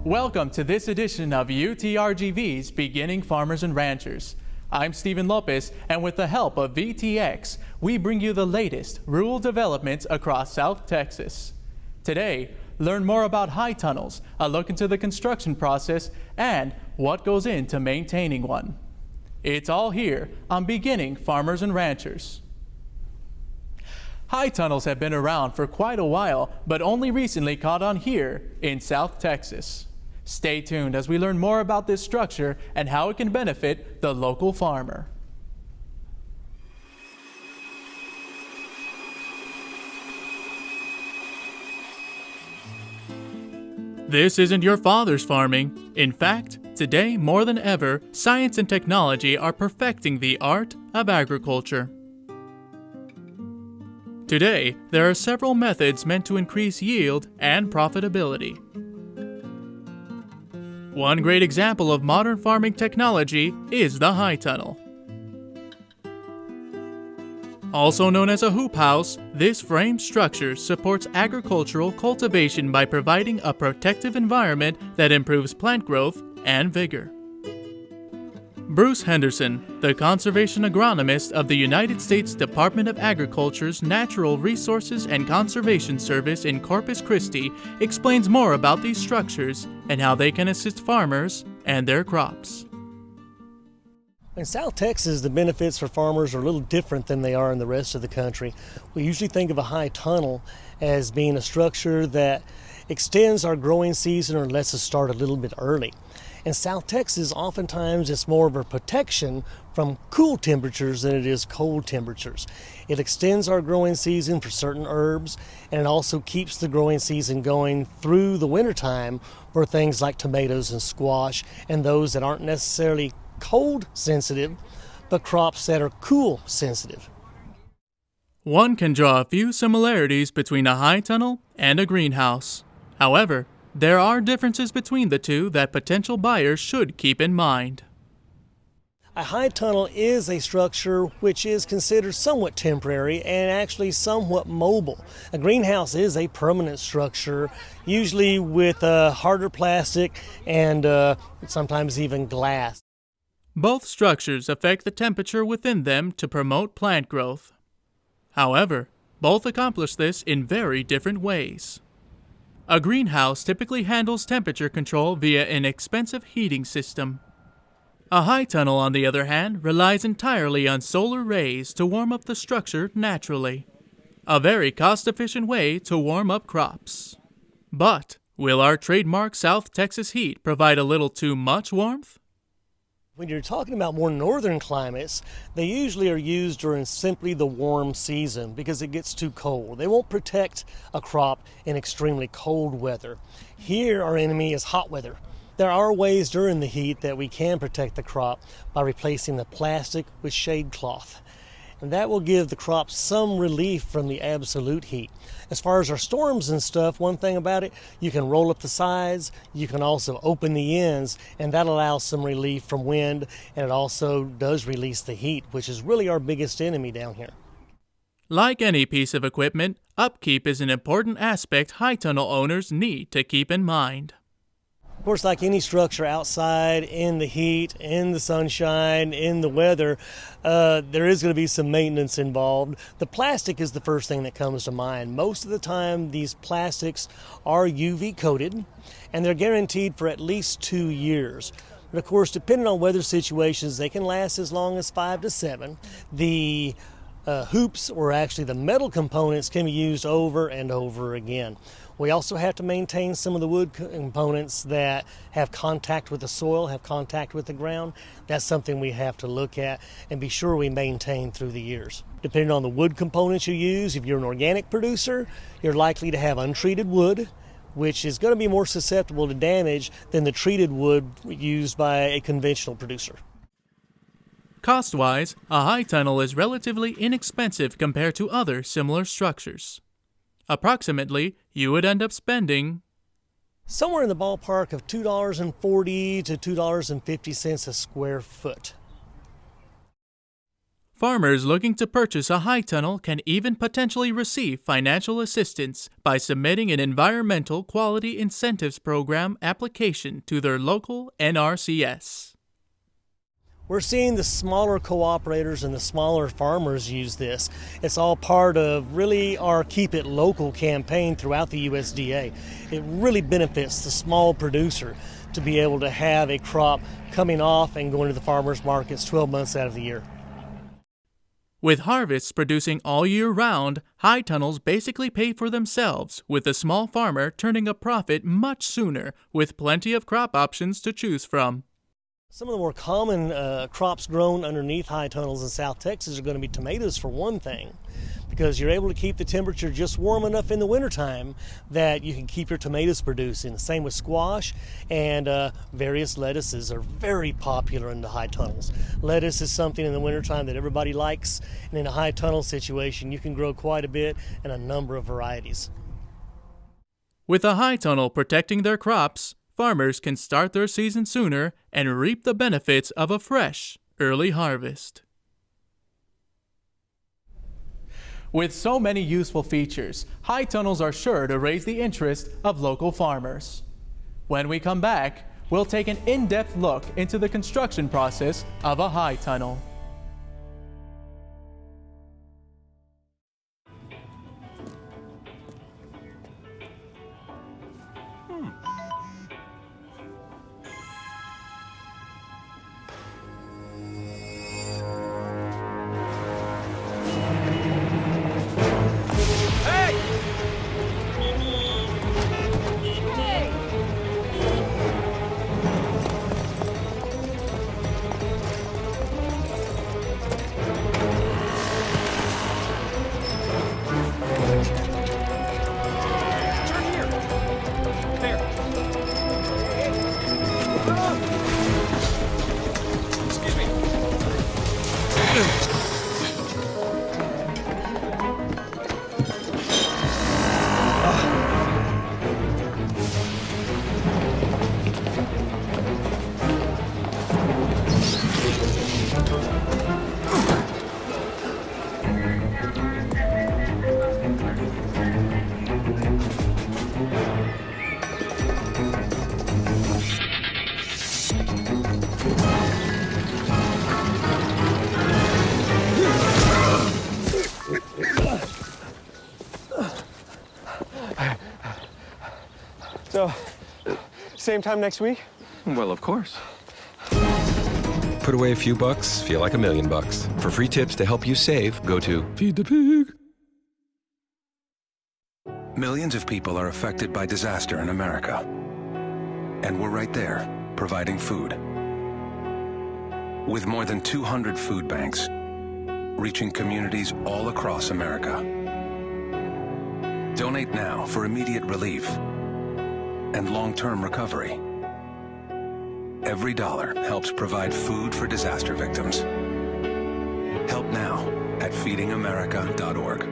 Welcome to this edition of UTRGV's Beginning Farmers and Ranchers. I'm Stephen Lopez, and with the help of VTX, we bring you the latest rural developments across South Texas. Today, learn more about high tunnels, a look into the construction process, and what goes into maintaining one. It's all here on Beginning Farmers and Ranchers. High tunnels have been around for quite a while, but only recently caught on here in South Texas. Stay tuned as we learn more about this structure and how it can benefit the local farmer. This isn't your father's farming. In fact, today more than ever, science and technology are perfecting the art of agriculture. Today, there are several methods meant to increase yield and profitability. One great example of modern farming technology is the high tunnel. Also known as a hoop house, this frame structure supports agricultural cultivation by providing a protective environment that improves plant growth and vigor. Bruce Henderson, the conservation agronomist of the United States Department of Agriculture's Natural Resources and Conservation Service in Corpus Christi, explains more about these structures and how they can assist farmers and their crops. In South Texas, the benefits for farmers are a little different than they are in the rest of the country. We usually think of a high tunnel as being a structure that extends our growing season or lets us start a little bit early. In South Texas, oftentimes it's more of a protection from cool temperatures than it is cold temperatures. It extends our growing season for certain herbs, and it also keeps the growing season going through the wintertime for things like tomatoes and squash and those that aren't necessarily cold sensitive, but crops that are cool sensitive. One can draw a few similarities between a high tunnel and a greenhouse. However, there are differences between the two that potential buyers should keep in mind. A high tunnel is a structure which is considered somewhat temporary and actually somewhat mobile. A greenhouse is a permanent structure, usually with harder plastic and sometimes even glass. Both structures affect the temperature within them to promote plant growth. However, both accomplish this in very different ways. A greenhouse typically handles temperature control via an expensive heating system. A high tunnel, on the other hand, relies entirely on solar rays to warm up the structure naturally. A very cost-efficient way to warm up crops. But will our trademark South Texas heat provide a little too much warmth? When you're talking about more northern climates, they usually are used during simply the warm season because it gets too cold. They won't protect a crop in extremely cold weather. Here, our enemy is hot weather. There are ways during the heat that we can protect the crop by replacing the plastic with shade cloth. And that will give the crop some relief from the absolute heat. As far as our storms and stuff, one thing about it, you can roll up the sides, you can also open the ends, and that allows some relief from wind, and it also does release the heat, which is really our biggest enemy down here. Like any piece of equipment, upkeep is an important aspect high tunnel owners need to keep in mind. Of course, like any structure outside, in the heat, in the sunshine, in the weather, there is going to be some maintenance involved. The plastic is the first thing that comes to mind. Most of the time, these plastics are UV coated, and they're guaranteed for at least 2 years. But of course, depending on weather situations, they can last as long as 5 to 7. The hoops, or actually the metal components, can be used over and over again. We also have to maintain some of the wood components that have contact with the soil, have contact with the ground. That's something we have to look at and be sure we maintain through the years. Depending on the wood components you use, if you're an organic producer, you're likely to have untreated wood, which is going to be more susceptible to damage than the treated wood used by a conventional producer. Cost-wise, a high tunnel is relatively inexpensive compared to other similar structures. Approximately, you would end up spending somewhere in the ballpark of $2.40 to $2.50 a square foot. Farmers looking to purchase a high tunnel can even potentially receive financial assistance by submitting an Environmental Quality Incentives Program application to their local NRCS. We're seeing the smaller cooperators and the smaller farmers use this. It's all part of really our Keep It Local campaign throughout the USDA. It really benefits the small producer to be able to have a crop coming off and going to the farmers markets 12 months out of the year. With harvests producing all year round, high tunnels basically pay for themselves, with the small farmer turning a profit much sooner with plenty of crop options to choose from. Some of the more common crops grown underneath high tunnels in South Texas are going to be tomatoes, for one thing, because you're able to keep the temperature just warm enough in the wintertime that you can keep your tomatoes producing. The same with squash, and various lettuces are very popular in the high tunnels. Lettuce is something in the wintertime that everybody likes, and in a high tunnel situation you can grow quite a bit and a number of varieties. With a high tunnel protecting their crops, farmers can start their season sooner and reap the benefits of a fresh, early harvest. With so many useful features, high tunnels are sure to raise the interest of local farmers. When we come back, we'll take an in-depth look into the construction process of a high tunnel. So, same time next week? Well, of course. Put away a few bucks, feel like $1 million. For free tips to help you save, go to Feed the Pig. Millions of people are affected by disaster in America. And we're right there, providing food. With more than 200 food banks, reaching communities all across America. Donate now for immediate relief and long-term recovery. Every dollar helps provide food for disaster victims. Help now at feedingamerica.org.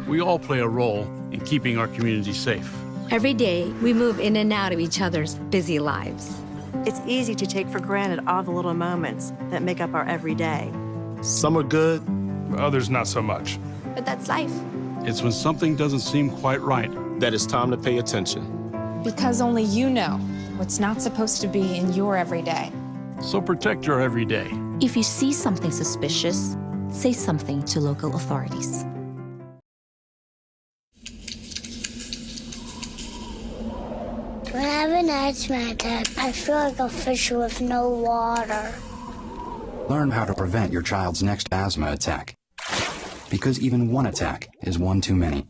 We all play a role in keeping our community safe. Every day, we move in and out of each other's busy lives. It's easy to take for granted all the little moments that make up our everyday. Some are good, others not so much. But that's life. It's when something doesn't seem quite right that it's time to pay attention. Because only you know what's not supposed to be in your everyday. So protect your everyday. If you see something suspicious, say something to local authorities. When I have an asthma attack, I feel like a fish with no water. Learn how to prevent your child's next asthma attack. Because even one attack is one too many.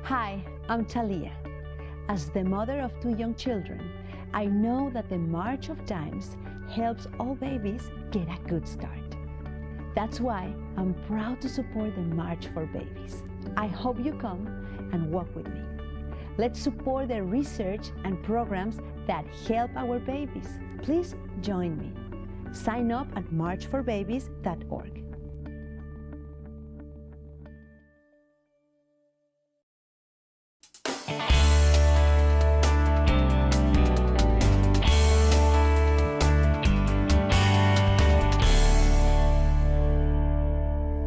Hi, I'm Talia. As the mother of 2 young children, I know that the March of Dimes helps all babies get a good start. That's why I'm proud to support the March for Babies. I hope you come and walk with me. Let's support the research and programs that help our babies. Please join me. Sign up at marchforbabies.org.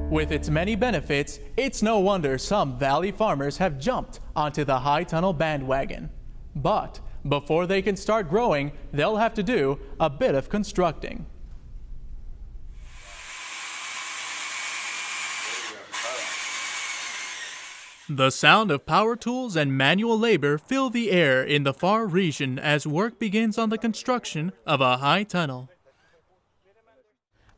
With its many benefits, it's no wonder some Valley farmers have jumped onto the high tunnel bandwagon. But before they can start growing, they'll have to do a bit of constructing. The sound of power tools and manual labor fill the air in the far region as work begins on the construction of a high tunnel.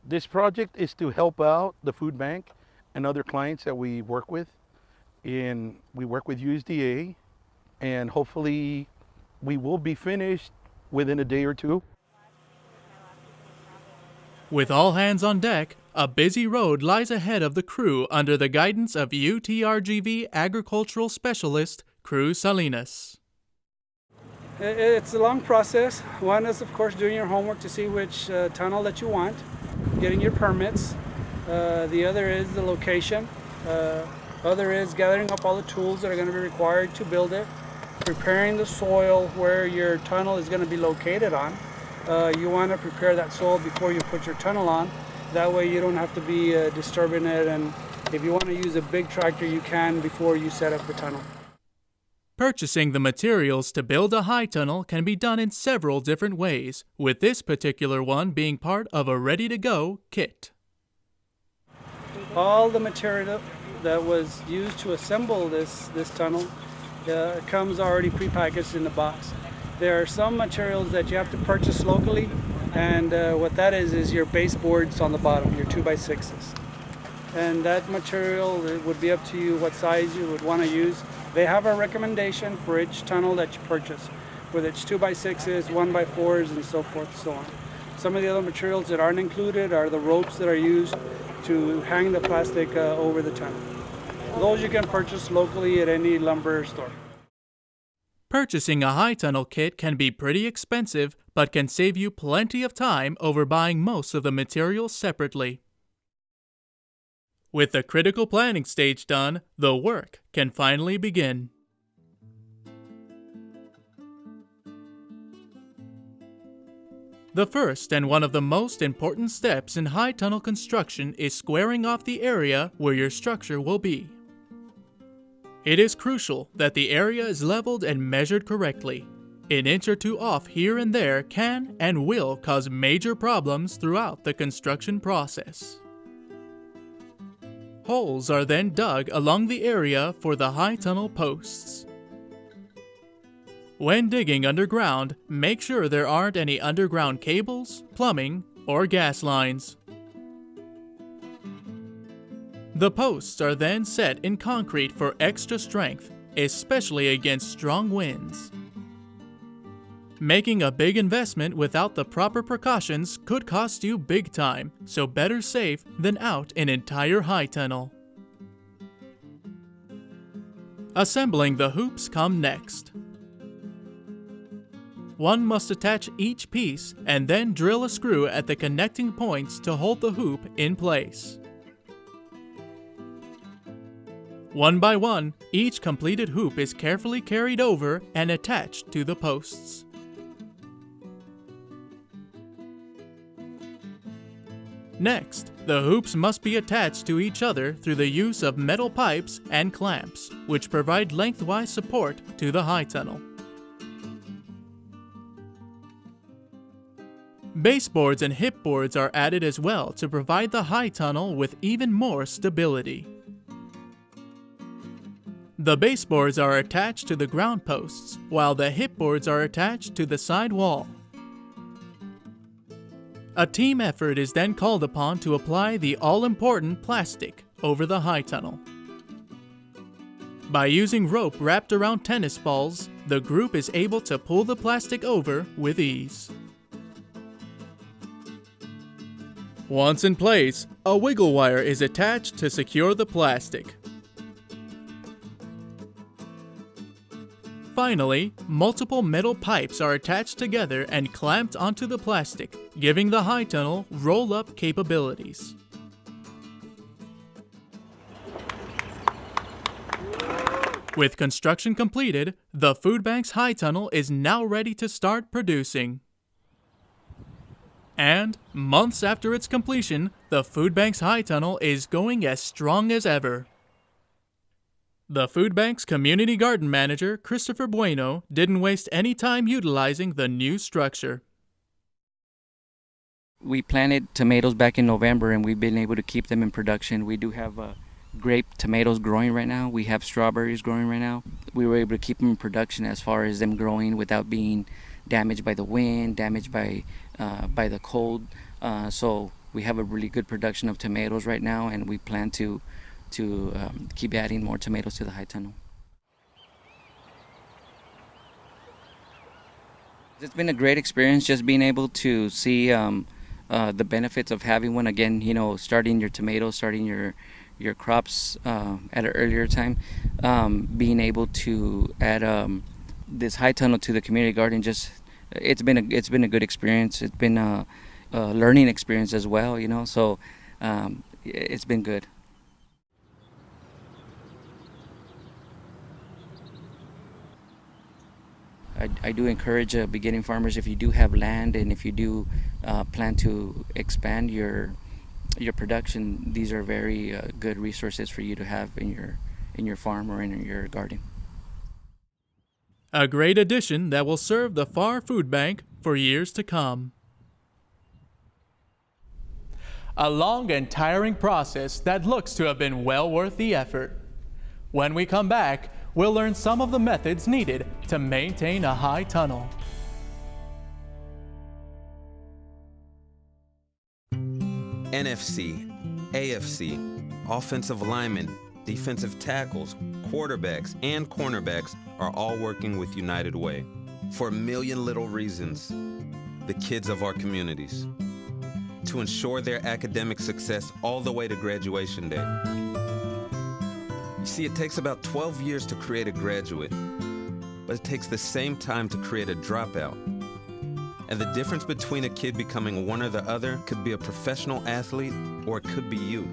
This project is to help out the food bank and other clients that we work with. We work with USDA, and hopefully we will be finished within a day or two. With all hands on deck, a busy road lies ahead of the crew under the guidance of UTRGV Agricultural Specialist Cruz Salinas. It's a long process. One is, of course, doing your homework to see which tunnel that you want, getting your permits. The other is the location. Other is gathering up all the tools that are going to be required to build it, preparing the soil where your tunnel is going to be located on. You want to prepare that soil before you put your tunnel on. That way you don't have to be disturbing it, and if you want to use a big tractor, you can before you set up the tunnel. Purchasing the materials to build a high tunnel can be done in several different ways, with this particular one being part of a ready-to-go kit. All the material that was used to assemble this tunnel comes already prepackaged in the box. There are some materials that you have to purchase locally, and what that is your baseboards on the bottom, your 2x6s. And that material, it would be up to you what size you would want to use. They have a recommendation for each tunnel that you purchase, whether it's 2x6s, 1x4s, and so forth and so on. Some of the other materials that aren't included are the ropes that are used to hang the plastic over the tunnel. Those you can purchase locally at any lumber store. Purchasing a high tunnel kit can be pretty expensive, but can save you plenty of time over buying most of the materials separately. With the critical planning stage done, the work can finally begin. The first and one of the most important steps in high tunnel construction is squaring off the area where your structure will be. It is crucial that the area is leveled and measured correctly. An inch or two off here and there can and will cause major problems throughout the construction process. Holes are then dug along the area for the high tunnel posts. When digging underground, make sure there aren't any underground cables, plumbing, or gas lines. The posts are then set in concrete for extra strength, especially against strong winds. Making a big investment without the proper precautions could cost you big time, so better safe than out an entire high tunnel. Assembling the hoops come next. One must attach each piece and then drill a screw at the connecting points to hold the hoop in place. One by one, each completed hoop is carefully carried over and attached to the posts. Next, the hoops must be attached to each other through the use of metal pipes and clamps, which provide lengthwise support to the high tunnel. Baseboards and hip boards are added as well to provide the high tunnel with even more stability. The baseboards are attached to the ground posts, while the hip boards are attached to the side wall. A team effort is then called upon to apply the all-important plastic over the high tunnel. By using rope wrapped around tennis balls, the group is able to pull the plastic over with ease. Once in place, a wiggle wire is attached to secure the plastic. Finally, multiple metal pipes are attached together and clamped onto the plastic, giving the high tunnel roll-up capabilities. With construction completed, the food bank's high tunnel is now ready to start producing. And, months after its completion, the food bank's high tunnel is going as strong as ever. The food bank's community garden manager, Christopher Bueno, didn't waste any time utilizing the new structure. We planted tomatoes back in November and we've been able to keep them in production. We do have grape tomatoes growing right now. We have strawberries growing right now. We were able to keep them in production as far as them growing without being damaged by the wind, damaged by the cold. So we have a really good production of tomatoes right now, and we plan to keep adding more tomatoes to the high tunnel. It's been a great experience just being able to see the benefits of having one. Again, you know, starting your tomatoes, starting your crops at an earlier time, being able to add this high tunnel to the community garden. Just it's been a good experience. It's been a learning experience as well, you know. So it's been good. I do encourage beginning farmers, if you do have land and if you do plan to expand your production, these are very good resources for you to have in your farm or in your garden. A great addition that will serve the Farr Food Bank for years to come. A long and tiring process that looks to have been well worth the effort. When we come back, we'll learn some of the methods needed to maintain a high tunnel. NFC, AFC, offensive linemen, defensive tackles, quarterbacks, and cornerbacks are all working with United Way for a million little reasons. The kids of our communities, to ensure their academic success all the way to graduation day. You see, it takes about 12 years to create a graduate, but it takes the same time to create a dropout. And the difference between a kid becoming one or the other could be a professional athlete, or it could be you.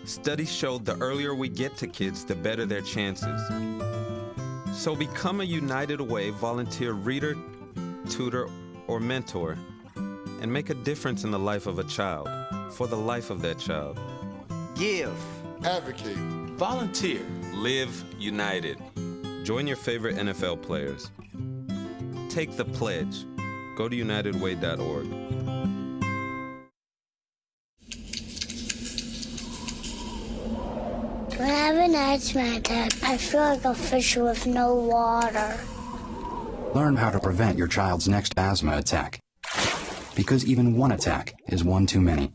Studies showed the earlier we get to kids, the better their chances. So become a United Way volunteer reader, tutor, or mentor, and make a difference in the life of a child, for the life of that child. Give. Advocate. Volunteer. Live united. Join your favorite NFL players. Take the pledge. Go to unitedway.org. When I have an asthma attack, I feel like a fish with no water. Learn how to prevent your child's next asthma attack. Because even one attack is one too many.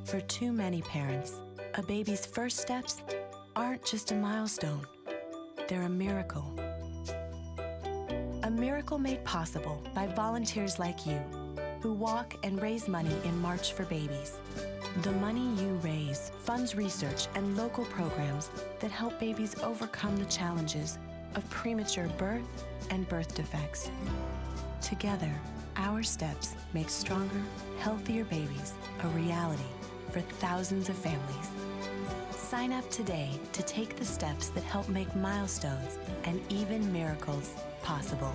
For too many parents, a baby's first steps aren't just a milestone, they're a miracle. A miracle made possible by volunteers like you, who walk and raise money in March for Babies. The money you raise funds research and local programs that help babies overcome the challenges of premature birth and birth defects. Together, our steps make stronger, healthier babies a reality for thousands of families. Sign up today to take the steps that help make milestones and even miracles possible.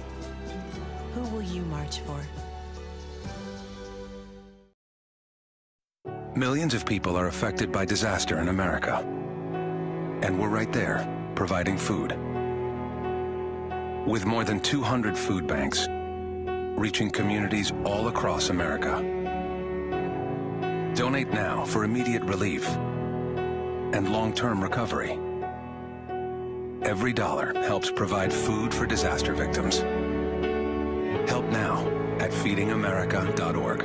Who will you march for? Millions of people are affected by disaster in America. And we're right there, providing food. With more than 200 food banks, reaching communities all across America. Donate now for immediate relief and long-term recovery. Every dollar helps provide food for disaster victims. Help now at feedingamerica.org.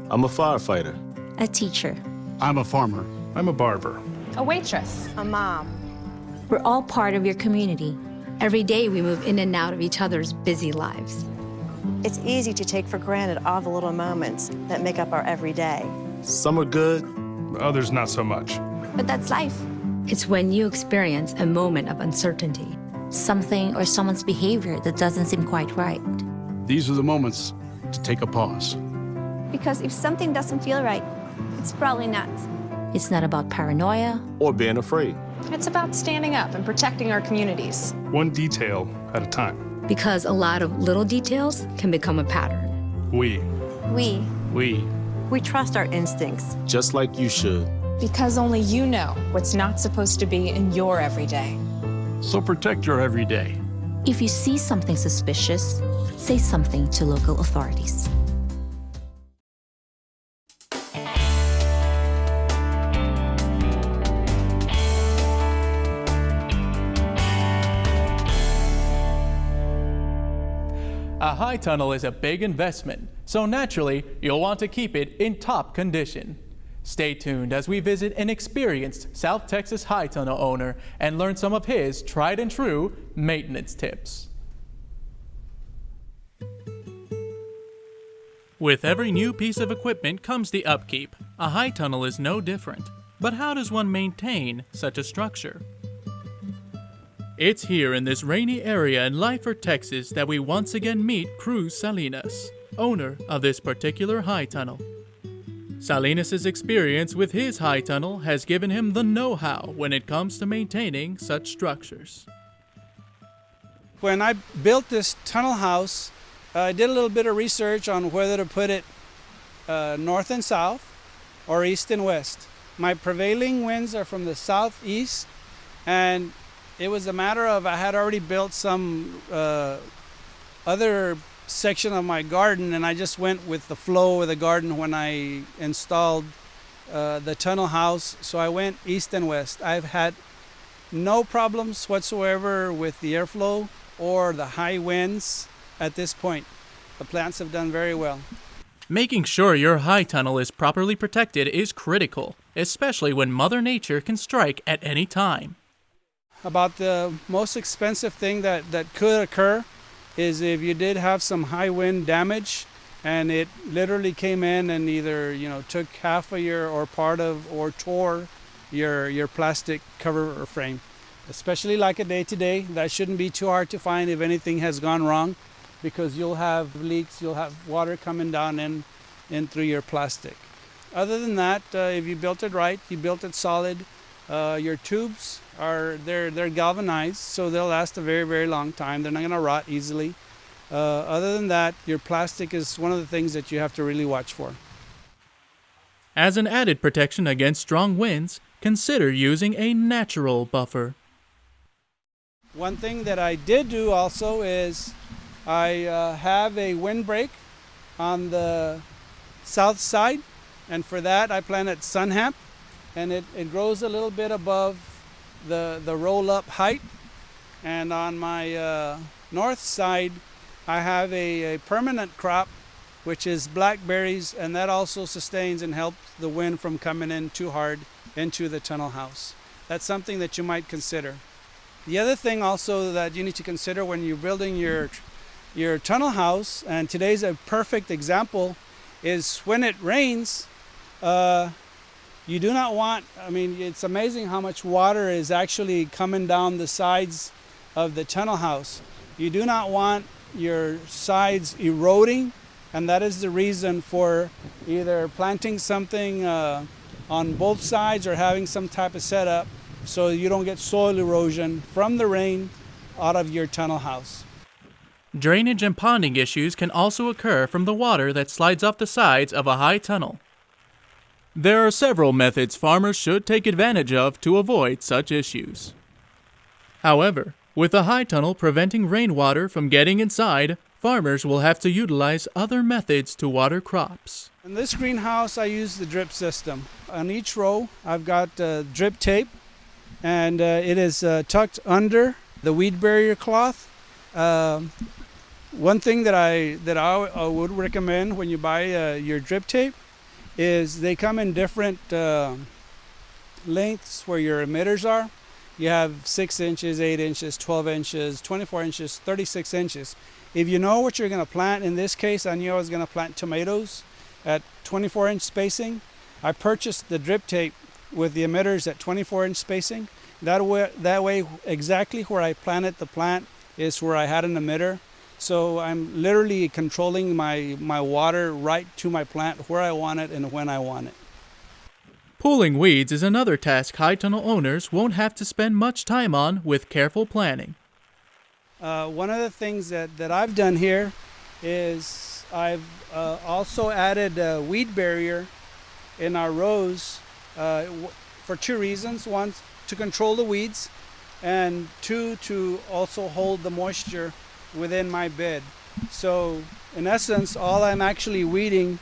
I'm a firefighter. A teacher. I'm a farmer. I'm a barber. A waitress. A mom. We're all part of your community. Every day we move in and out of each other's busy lives. It's easy to take for granted all the little moments that make up our everyday. Some are good, others not so much. But that's life. It's when you experience a moment of uncertainty. Something or someone's behavior that doesn't seem quite right. These are the moments to take a pause. Because if something doesn't feel right, it's probably not. It's not about paranoia or being afraid. It's about standing up and protecting our communities. One detail at a time. Because a lot of little details can become a pattern. We trust our instincts. just like you should. Because only you know what's not supposed to be in your everyday. So protect your everyday. If you see something suspicious, say something to local authorities. A high tunnel is a big investment, so naturally, you'll want to keep it in top condition. Stay tuned as we visit an experienced South Texas high tunnel owner and learn some of his tried and true maintenance tips. With every new piece of equipment comes the upkeep. A high tunnel is no different. But how does one maintain such a structure? It's here in this rainy area in Lyford, Texas that we once again meet Cruz Salinas, owner of this particular high tunnel. Salinas' experience with his high tunnel has given him the know-how when it comes to maintaining such structures. When I built this tunnel house, I did a little bit of research on whether to put it north and south or east and west. My prevailing winds are from the southeast, and it was a matter of I had already built some other section of my garden, and I just went with the flow of the garden when I installed the tunnel house. So I went east and west. I've had no problems whatsoever with the airflow or the high winds at this point. The plants have done very well. Making sure your high tunnel is properly protected is critical, especially when Mother Nature can strike at any time. About the most expensive thing that could occur is if you did have some high wind damage and it literally came in and either took half of your or part of or tore your plastic cover or frame. Especially like a day-to-day, that shouldn't be too hard to find if anything has gone wrong, because you'll have leaks, you'll have water coming down in through your plastic. Other than that, if you built it right, you built it solid, your tubes they're galvanized, so they'll last a very, very long time. They're not going to rot easily. Other than that, your plastic is one of the things that you have to really watch for. As an added protection against strong winds, consider using a natural buffer. One thing that I did do also is I have a windbreak on the south side, and for that I planted sun hemp, and it grows a little bit above the roll-up height. And on my north side I have a permanent crop, which is blackberries, and that also sustains and helps the wind from coming in too hard into the tunnel house. That's something that you might consider. The other thing also that you need to consider when you're building your tunnel house, and today's a perfect example, is when it rains, you do not want, it's amazing how much water is actually coming down the sides of the tunnel house. You do not want your sides eroding, and that is the reason for either planting something on both sides or having some type of setup so you don't get soil erosion from the rain out of your tunnel house. Drainage and ponding issues can also occur from the water that slides off the sides of a high tunnel. There are several methods farmers should take advantage of to avoid such issues. However, with a high tunnel preventing rainwater from getting inside, farmers will have to utilize other methods to water crops. In this greenhouse, I use the drip system. On each row, I've got drip tape, and it is tucked under the weed barrier cloth. One thing that I would recommend when you buy your drip tape is they come in different lengths where your emitters are. You have 6 inches, 8 inches, 12 inches, 24 inches, 36 inches. If you know what you're going to plant, in this case I knew I was going to plant tomatoes at 24-inch spacing. I purchased the drip tape with the emitters at 24-inch spacing. That way exactly where I planted the plant is where I had an emitter. So I'm literally controlling my water right to my plant where I want it and when I want it. Pulling weeds is another task high tunnel owners won't have to spend much time on with careful planning. One of the things that I've done here is I've also added a weed barrier in our rows for 2 reasons. One, to control the weeds, and 2, to also hold the moisture within my bed. So in essence, all I'm actually weeding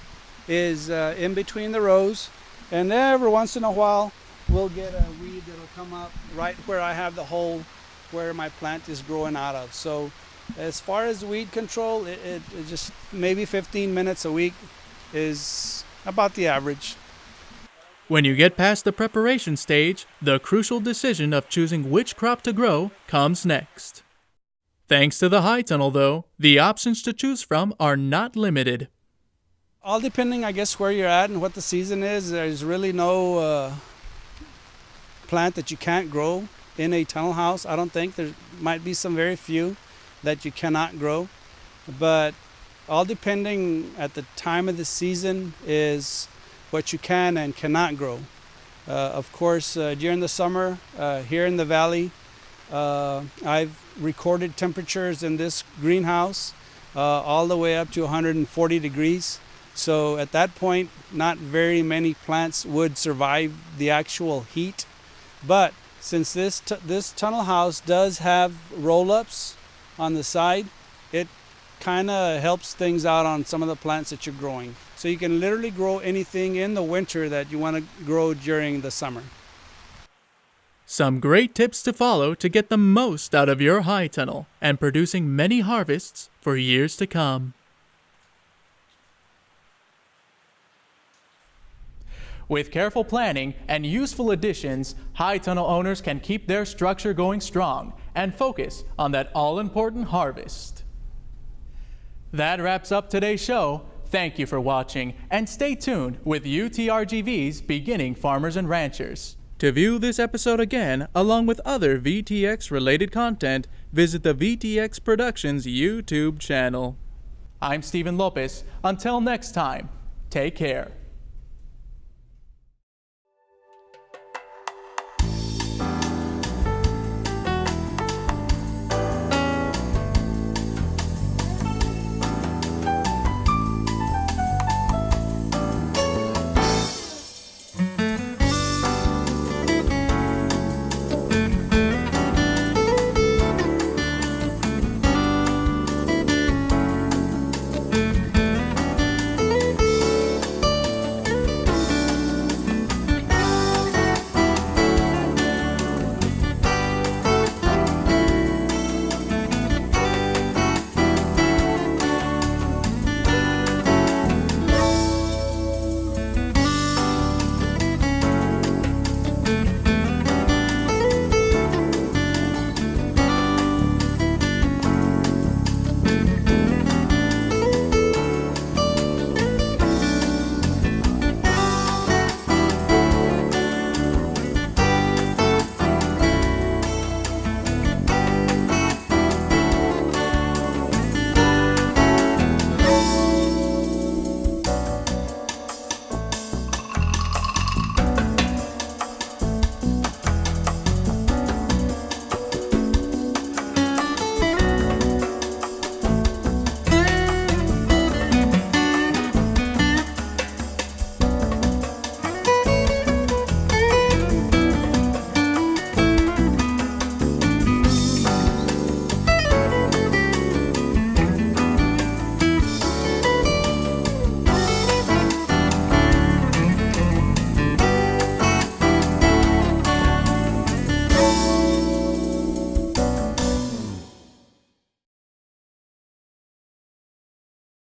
is in between the rows, and every once in a while we'll get a weed that'll come up right where I have the hole where my plant is growing out of. So as far as weed control, it just maybe 15 minutes a week is about the average. When you get past the preparation stage, the crucial decision of choosing which crop to grow comes next. Thanks to the high tunnel, though, the options to choose from are not limited. All depending, I guess, where you're at and what the season is. There's really no plant that you can't grow in a tunnel house. I don't think. There might be some very few that you cannot grow. But all depending at the time of the season is what you can and cannot grow. Of course, during the summer, here in the valley, I've recorded temperatures in this greenhouse all the way up to 140 degrees. So at that point, not very many plants would survive the actual heat. But since this tunnel house does have roll-ups on the side, it kind of helps things out on some of the plants that you're growing. So you can literally grow anything in the winter that you want to grow during the summer. Some great tips to follow to get the most out of your high tunnel and producing many harvests for years to come. With careful planning and useful additions, high tunnel owners can keep their structure going strong and focus on that all-important harvest. That wraps up today's show. Thank you for watching, and stay tuned with UTRGV's Beginning Farmers and Ranchers. To view this episode again, along with other VTX-related content, visit the VTX Productions YouTube channel. I'm Steven Lopez. Until next time, take care.